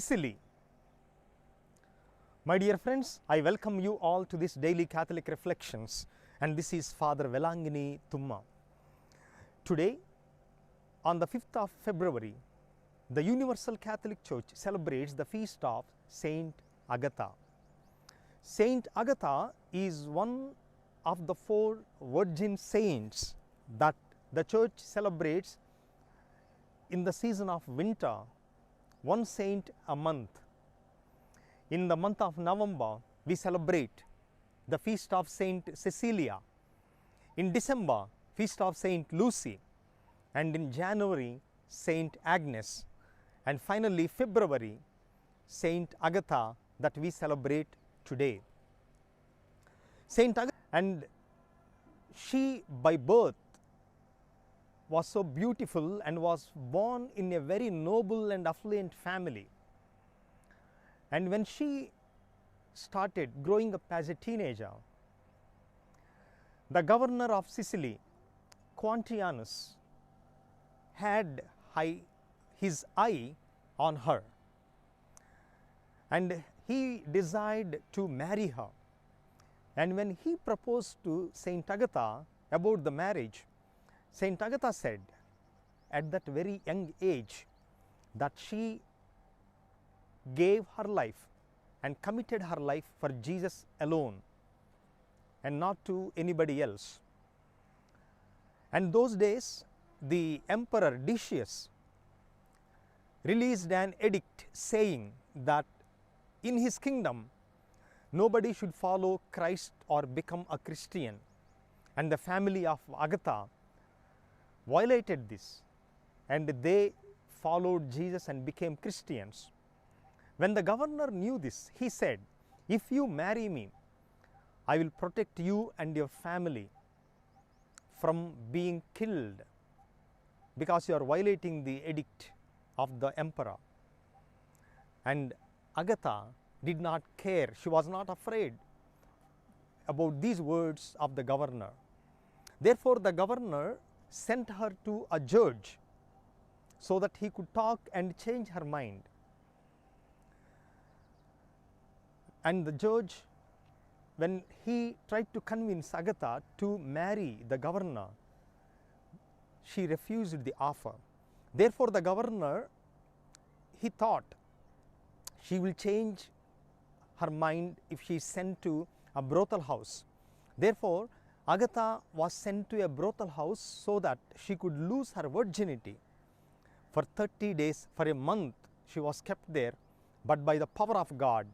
Sicily. My dear friends, I welcome you all to this daily Catholic reflections, and this is Father Velangini Thumma. Today, on the 5th of February, the Universal Catholic Church celebrates the feast of Saint Agatha. Saint Agatha is one of the 4 virgin saints that the Church celebrates in the season of winter, one saint a month. In the month of November, we celebrate the feast of Saint Cecilia. In December, feast of Saint Lucy, and in January, Saint Agnes, and finally February, Saint Agatha that we celebrate today. Saint Agatha, and she by birth was so beautiful and was born in a very noble and affluent family. And when she started growing up as a teenager, the governor of Sicily, Quantianus, had his eye on her, and he desired to marry her. And when he proposed to Saint Agatha about the marriage, Saint Agatha said at that very young age that she gave her life and committed her life for Jesus alone and not to anybody else. And those days, the Emperor Decius released an edict saying that in his kingdom, nobody should follow Christ or become a Christian. And the family of Agatha violated this, and they followed Jesus and became Christians. When the governor knew this, he said, "If you marry me, I will protect you and your family from being killed because you are violating the edict of the emperor." And Agatha did not care. She was not afraid about these words of the governor. Therefore, the governor sent her to a judge so that he could talk and change her mind. And the judge, when he tried to convince Agatha to marry the governor, she refused the offer. Therefore, the governor, he thought she will change her mind if she is sent to a brothel house. Therefore, Agatha was sent to a brothel house so that she could lose her virginity. For 30 days, for a month, she was kept there, but by the power of God,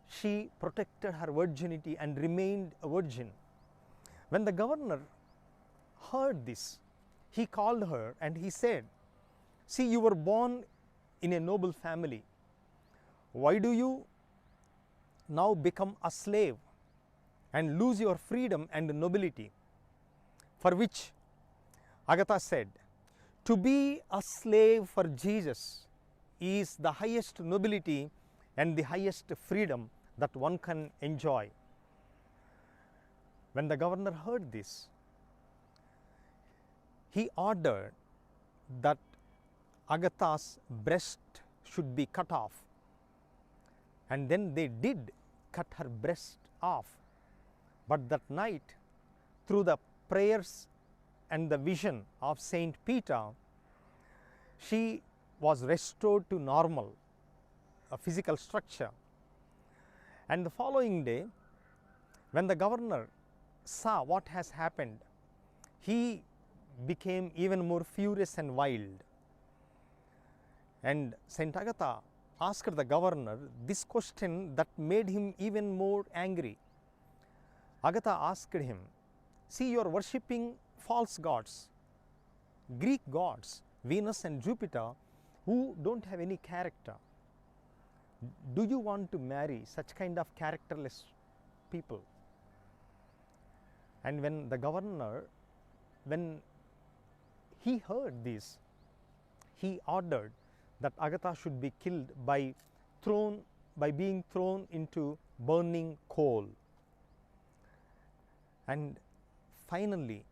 she protected her virginity and remained a virgin. When the governor heard this, he called her and he said, "See, you were born in a noble family. Why do you now become a slave and lose your freedom and nobility?" For which Agatha said, "To be a slave for Jesus is the highest nobility and the highest freedom that one can enjoy." When the governor heard this, he ordered that Agatha's breast should be cut off. And then they did cut her breast off. But that night, through the prayers and the vision of Saint Peter, she was restored to normal, a physical structure. And the following day, when the governor saw what has happened, he became even more furious and wild. And Saint Agatha asked the governor this question that made him even more angry. Agatha asked him, "See, you are worshipping false gods, Greek gods, Venus and Jupiter, who don't have any character. Do you want to marry such kind of characterless people?" And when the governor, when he heard this, he ordered that Agatha should be killed by being thrown into burning coal. And finally,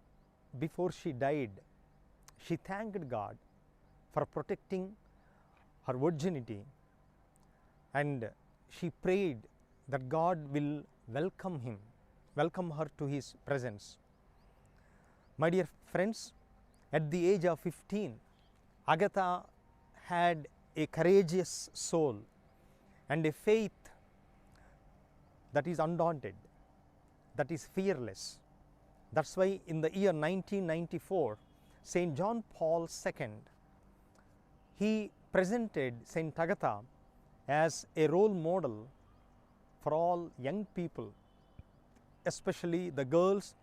before she died, she thanked God for protecting her virginity and she prayed that God will welcome her to his presence. My dear friends, at the age of 15, Agatha had a courageous soul and a faith that is undaunted, that is fearless. That's why in the year 1994, St. John Paul II, he presented St. Agatha as a role model for all young people, especially the girls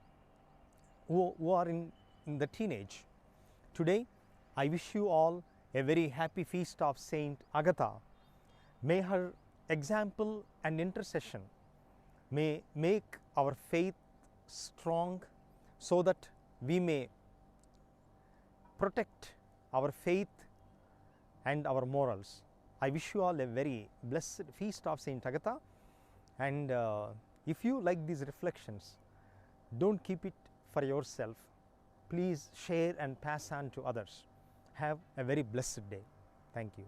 who are in the teenage. Today, I wish you all a very happy feast of Saint Agatha. May her example and intercession may make our faith strong, so that we may protect our faith and our morals. I wish you all a very blessed feast of Saint Agatha, and if you like these reflections, don't keep it for yourself. Please share and pass on to others. Have a very blessed day. Thank you.